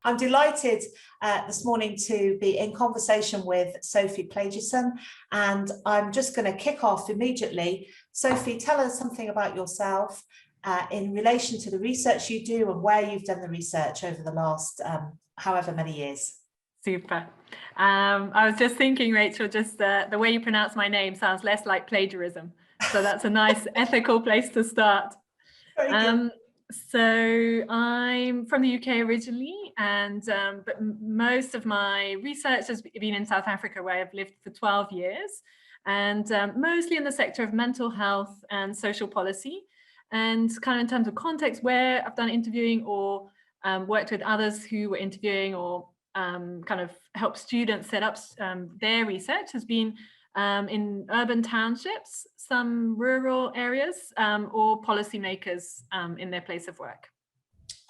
I'm delighted this morning to be in conversation with Sophie Plagerson, and I'm just going to kick off immediately. Sophie, tell us something about yourself in relation to the research you do and where you've done the research over the last however many years. Super. I was just thinking, Rachel, just the way you pronounce my name sounds less like plagiarism. So that's a nice ethical place to start. Very good. So I'm from the UK originally, and but most of my research has been in South Africa, where I've lived for 12 years, and mostly in the sector of mental health and social policy. And kind of in terms of context, where I've done interviewing or worked with others who were interviewing or kind of helped students set up their research has been in urban townships, some rural areas, or policymakers in their place of work.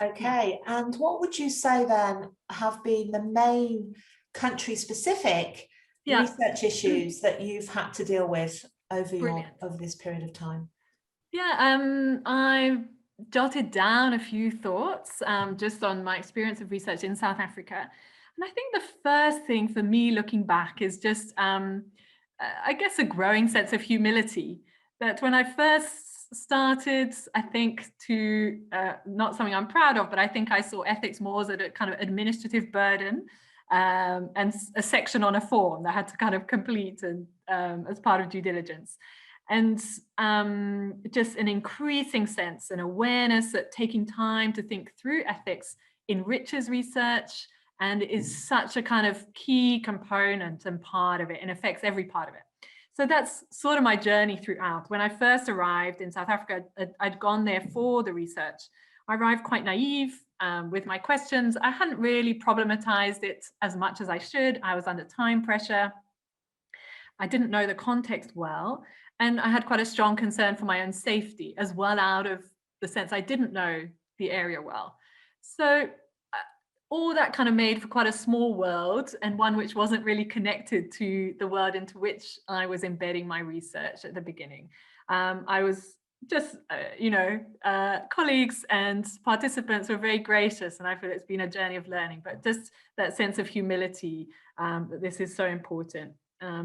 Okay, and what would you say then have been the main country-specific research issues that you've had to deal with over this period of time? Yeah, I've jotted down a few thoughts just on my experience of research in South Africa. And I think the first thing for me looking back is just, I guess, a growing sense of humility. That when I first started, I think to, not something I'm proud of, but I think I saw ethics more as a kind of administrative burden and a section on a form that I had to kind of complete and as part of due diligence. And just an increasing sense and awareness that taking time to think through ethics enriches research and is such a kind of key component and part of it and affects every part of it. So that's sort of my journey throughout. When I first arrived in South Africa, I'd gone there for the research. I arrived quite naive with my questions. I hadn't really problematized it as much as I should. I was under time pressure. I didn't know the context well. And I had quite a strong concern for my own safety as well, out of the sense I didn't know the area well. So all that kind of made for quite a small world, and one which wasn't really connected to the world into which I was embedding my research at the beginning. I was just, colleagues and participants were very gracious, and I feel it's been a journey of learning, but just that sense of humility, that this is so important.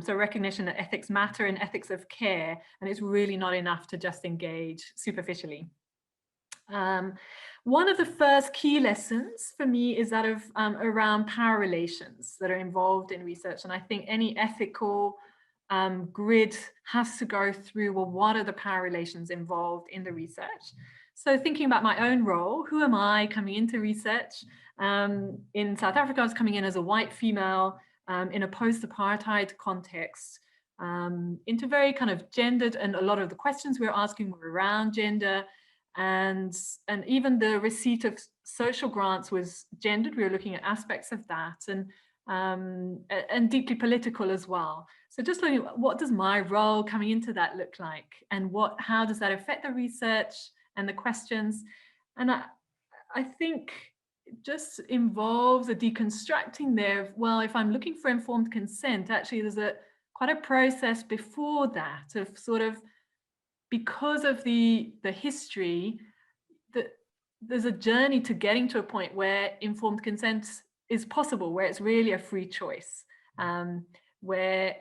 So recognition that ethics matter and ethics of care, and it's really not enough to just engage superficially. One of the first key lessons for me is that of around power relations that are involved in research. And I think any ethical grid has to go through, well, what are the power relations involved in the research? So thinking about my own role, who am I coming into research? In South Africa, I was coming in as a white female in a post-apartheid context, into very kind of gendered, and a lot of the questions we were asking were around gender, and even the receipt of social grants was gendered. We were looking at aspects of that, and deeply political as well. So just looking at what does my role coming into that look like, and how does that affect the research and the questions? And I think it just involves a deconstructing there of, well, if I'm looking for informed consent, actually there's quite a process before that of sort of, because of the history, that there's a journey to getting to a point where informed consent is possible, where it's really a free choice, where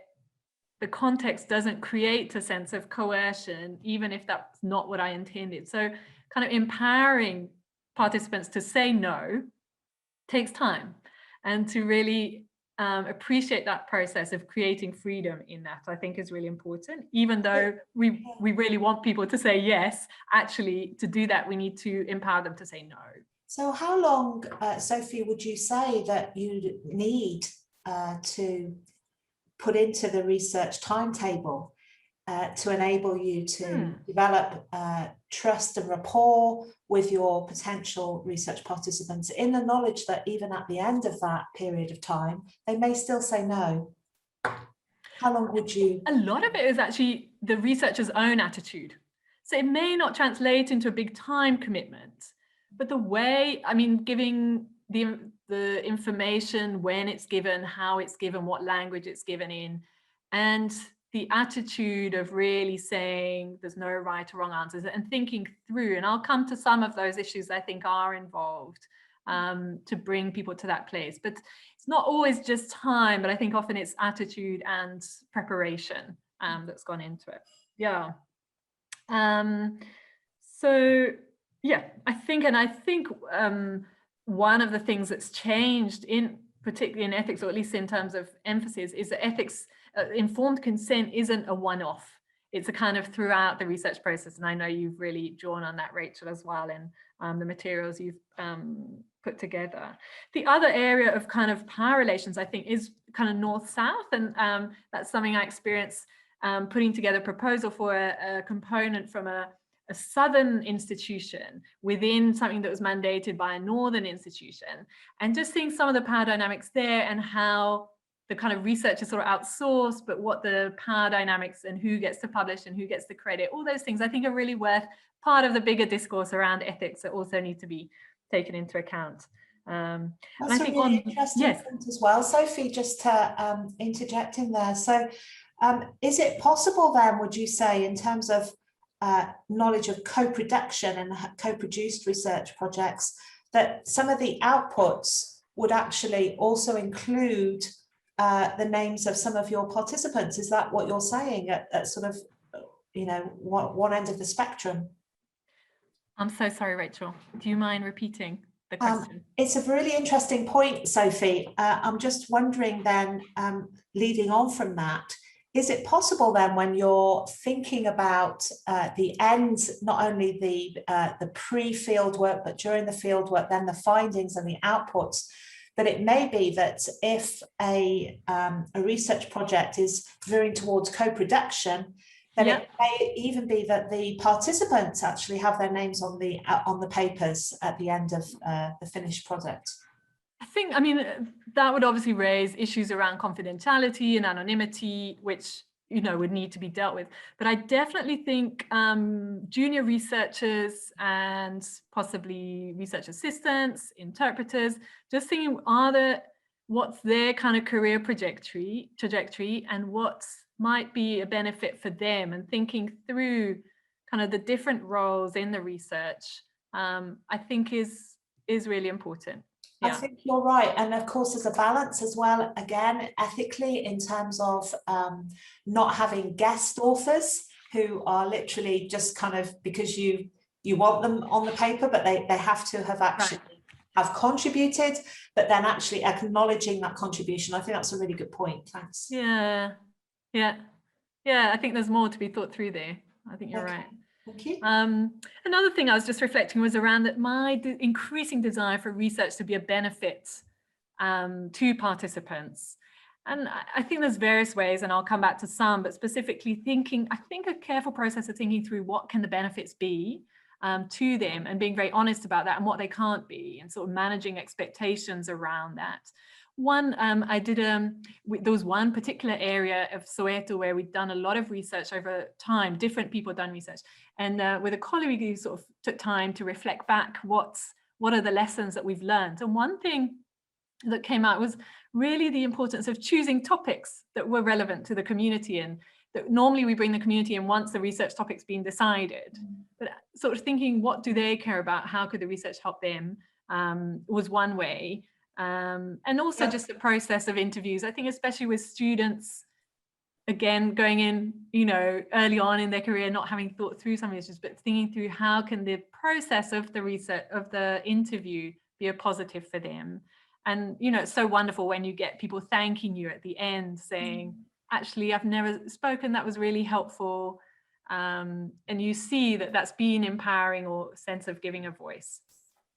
the context doesn't create a sense of coercion, even if that's not what I intended. So kind of empowering participants to say no takes time, and to really appreciate that process of creating freedom in that, I think, is really important. Even though we really want people to say yes, actually to do that we need to empower them to say no. So how long, Sophie, would you say that you need to put into the research timetable to enable you to develop trust and rapport with your potential research participants, in the knowledge that even at the end of that period of time, they may still say no? How long would you? A lot of it is actually the researcher's own attitude. So it may not translate into a big time commitment, but the way, I mean, giving the information, when it's given, how it's given, what language it's given in, and the attitude of really saying there's no right or wrong answers and thinking through. And I'll come to some of those issues I think are involved to bring people to that place. But it's not always just time, but I think often it's attitude and preparation that's gone into it. Yeah. So yeah, I think one of the things that's changed particularly in ethics, or at least in terms of emphasis, is that ethics, informed consent isn't a one-off. It's a kind of throughout the research process. And I know you've really drawn on that, Rachel, as well, in the materials you've put together. The other area of kind of power relations, I think, is kind of north-south. And that's something I experienced putting together a proposal for a component from a southern institution within something that was mandated by a northern institution, and just seeing some of the power dynamics there and how the kind of research is sort of outsourced, but what the power dynamics and who gets to publish and who gets the credit, all those things I think are really worth part of the bigger discourse around ethics that also need to be taken into account. That's a really interesting point as well, Sophie, just to interject in there. So is it possible then, would you say, in terms of knowledge of co-production and co-produced research projects, that some of the outputs would actually also include the names of some of your participants? Is that what you're saying at sort of, you know, one end of the spectrum? I'm so sorry, Rachel. Do you mind repeating the question? It's a really interesting point, Sophie. I'm just wondering then, leading on from that, is it possible then, when you're thinking about the end, not only the pre-field work, but during the field work, then the findings and the outputs, that it may be that if a research project is veering towards co-production, then it may even be that the participants actually have their names on the papers at the end of the finished product? I think, I mean, that would obviously raise issues around confidentiality and anonymity, which, you know, would need to be dealt with. But I definitely think junior researchers and possibly research assistants, interpreters, just thinking, what's their kind of career trajectory and what might be a benefit for them, and thinking through kind of the different roles in the research, I think is really important. Yeah. I think you're right. And of course, there's a balance as well, again, ethically, in terms of not having guest authors who are literally just kind of because you want them on the paper, but they have to have actually have contributed, but then actually acknowledging that contribution. I think that's a really good point. Thanks. Yeah. I think there's more to be thought through there. I think you're right. Thank you. Another thing I was just reflecting was around that my increasing desire for research to be a benefit to participants. And I think there's various ways, and I'll come back to some, but specifically thinking, I think a careful process of thinking through what can the benefits be to them, and being very honest about that and what they can't be, and sort of managing expectations around that. One, there was one particular area of Soweto where we'd done a lot of research over time, different people done research. And with a colleague who sort of took time to reflect back, what are the lessons that we've learned? And one thing that came out was really the importance of choosing topics that were relevant to the community, and that normally we bring the community in once the research topic's been decided. But sort of thinking, what do they care about? How could the research help them? Was one way. And also just the process of interviews. I think especially with students, again, going in, you know, early on in their career, not having thought through some of these issues, but thinking through how can the process of the research, of the interview, be a positive for them. And, you know, it's so wonderful when you get people thanking you at the end, saying, actually, I've never spoken, that was really helpful. And you see that that's been empowering, or sense of giving a voice.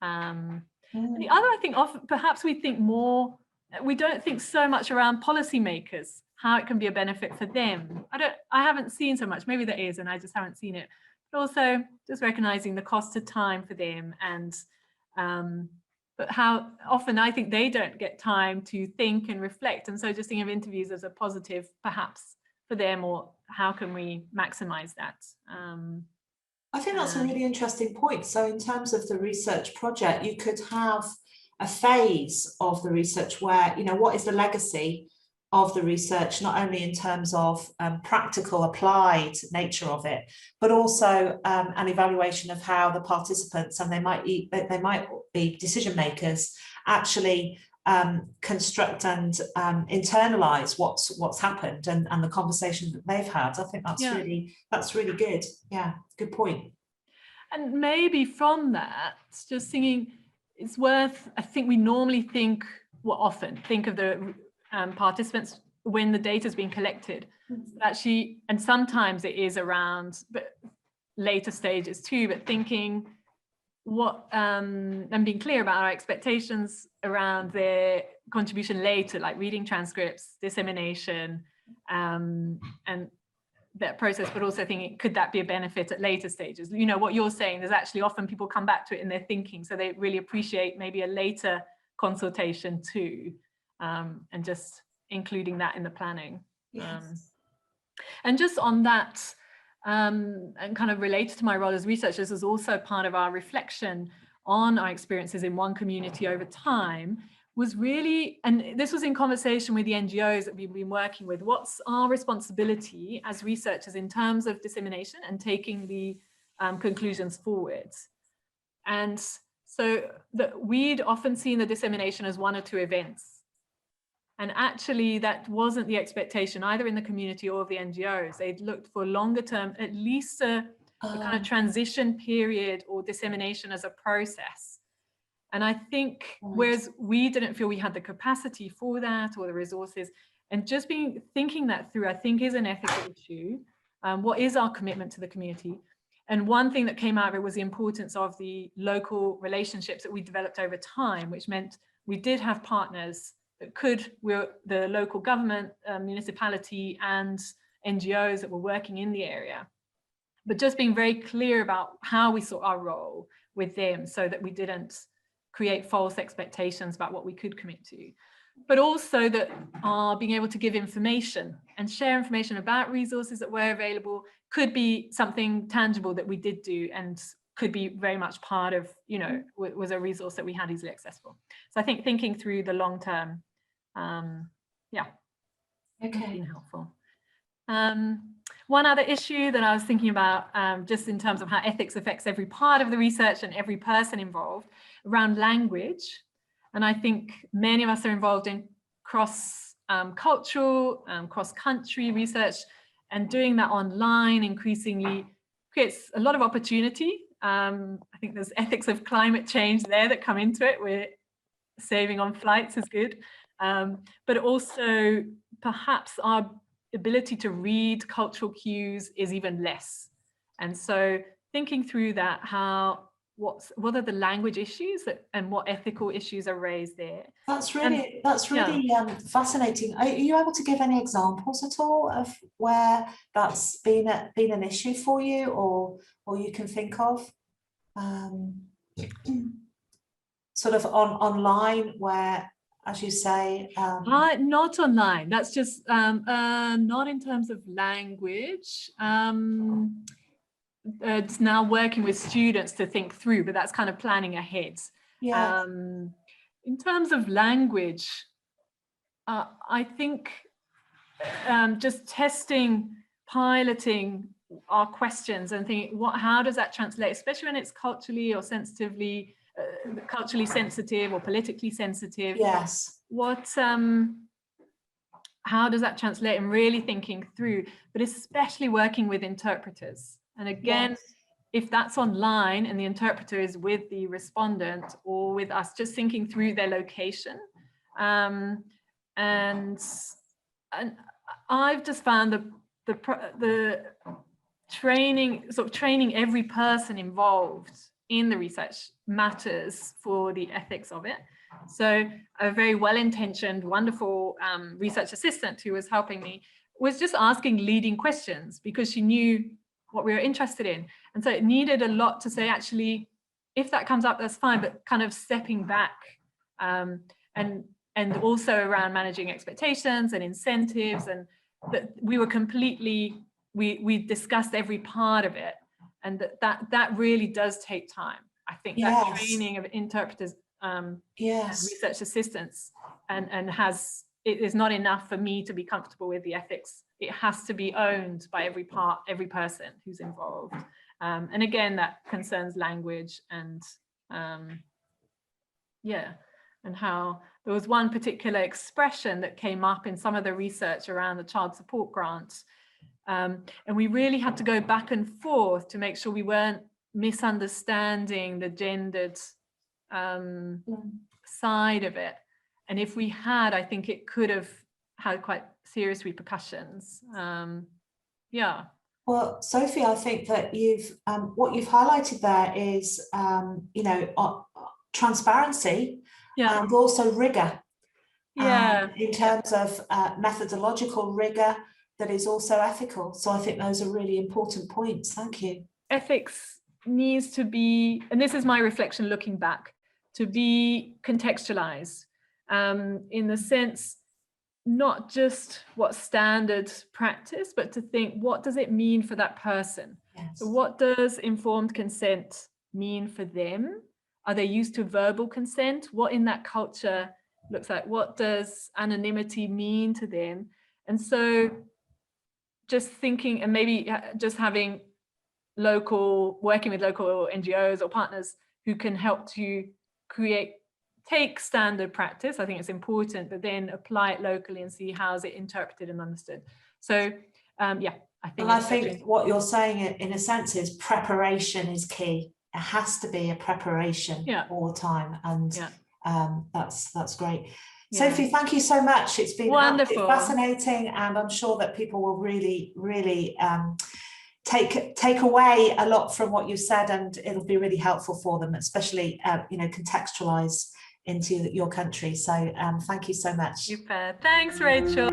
The other, I think, often perhaps we don't think so much around policymakers, how it can be a benefit for them. I haven't seen so much, maybe there is and I just haven't seen it, but also just recognizing the cost of time for them, and but how often I think they don't get time to think and reflect. And so just thinking of interviews as a positive perhaps for them, or how can we maximize that? I think that's a really interesting point. So in terms of the research project, you could have a phase of the research where, you know, what is the legacy of the research, not only in terms of practical applied nature of it, but also an evaluation of how the participants, and they might be decision makers, actually construct and internalize what's happened and the conversation that they've had. I think that's really good. Yeah, good point. And maybe from that, just thinking, it's worth, I think we normally think, well, often think of the participants when the data is being collected. Actually, and sometimes it is around later stages too, but thinking what and being clear about our expectations around their contribution later, like reading transcripts, dissemination, and that process, but also thinking, could that be a benefit at later stages? You know, what you're saying, there's actually often people come back to it in their thinking, so they really appreciate maybe a later consultation too, and just including that in the planning. Yes. And just on that, and kind of related to my role as researchers, is also part of our reflection on our experiences in one community over time, was really, and this was in conversation with the NGOs that we've been working with, what's our responsibility as researchers in terms of dissemination and taking the conclusions forwards. And so we'd often seen the dissemination as one or two events. And actually that wasn't the expectation either in the community or of the NGOs. They'd looked for longer term, at least a kind of transition period or dissemination as a process. And I think, whereas we didn't feel we had the capacity for that or the resources, and just thinking that through, I think is an ethical issue. What is our commitment to the community? And one thing that came out of it was the importance of the local relationships that we developed over time, which meant we did have partners that were the local government, municipality and NGOs that were working in the area. But just being very clear about how we saw our role with them so that we didn't create false expectations about what we could commit to, but also that being able to give information and share information about resources that were available could be something tangible that we did do and could be very much part of, you know, was a resource that we had easily accessible. So I think thinking through the long term, Okay, been helpful. One other issue that I was thinking about, just in terms of how ethics affects every part of the research and every person involved, around language. And I think many of us are involved in cross-cultural, cross-country research, and doing that online increasingly creates a lot of opportunity. I think there's ethics of climate change there that come into it, where saving on flights is good. But also perhaps our ability to read cultural cues is even less. And so thinking through that, what are the language issues and what ethical issues are raised there? That's really fascinating. Are you able to give any examples at all of where that's been an issue for you, or you can think of sort of online where, as you say, not online. That's just not in terms of language. It's now working with students to think through, but that's kind of planning ahead. Yeah. In terms of language, I think just testing, piloting our questions and thinking, how does that translate, especially when it's culturally or sensitively, culturally sensitive or politically sensitive. Yes. How does that translate, and really thinking through, but especially working with interpreters. And again, yes, if that's online and the interpreter is with the respondent or with us, just thinking through their location. And I've just found the training, sort of training every person involved in the research matters for the ethics of it. So a very well-intentioned, wonderful research assistant who was helping me was just asking leading questions because she knew what we were interested in. And so it needed a lot to say, actually, if that comes up, that's fine, but kind of stepping back and also around managing expectations and incentives, and that we were completely, we discussed every part of it, and that really does take time. I think yes, that training of interpreters, yes, and research assistants, and has it is not enough for me to be comfortable with the ethics. It has to be owned by every person who's involved. And again, that concerns language and and how there was one particular expression that came up in some of the research around the child support grants. And we really had to go back and forth to make sure we weren't misunderstanding the gendered side of it. And if we had, I think it could have had quite serious repercussions. Well, Sophie, I think that what you've highlighted there is, transparency and also rigor. In terms of methodological rigor that is also ethical. So I think those are really important points. Thank you. Ethics needs to be, and this is my reflection looking back, to be contextualized in the sense, not just what standard practice, but to think, what does it mean for that person? Yes. So what does informed consent mean for them? Are they used to verbal consent? What in that culture looks like? What does anonymity mean to them? And so just thinking, and maybe just having working with local NGOs or partners who can help to take standard practice. I think it's important, but then apply it locally and see how is it interpreted and understood. So I think what you're saying in a sense is preparation is key. It has to be a preparation all the time, and that's great. Sophie, thank you so much. It's been wonderful, fascinating, and I'm sure that people will really take away a lot from what you said, and it'll be really helpful for them, especially contextualize into your country. So thank you so much. Super. Thanks, Rachel.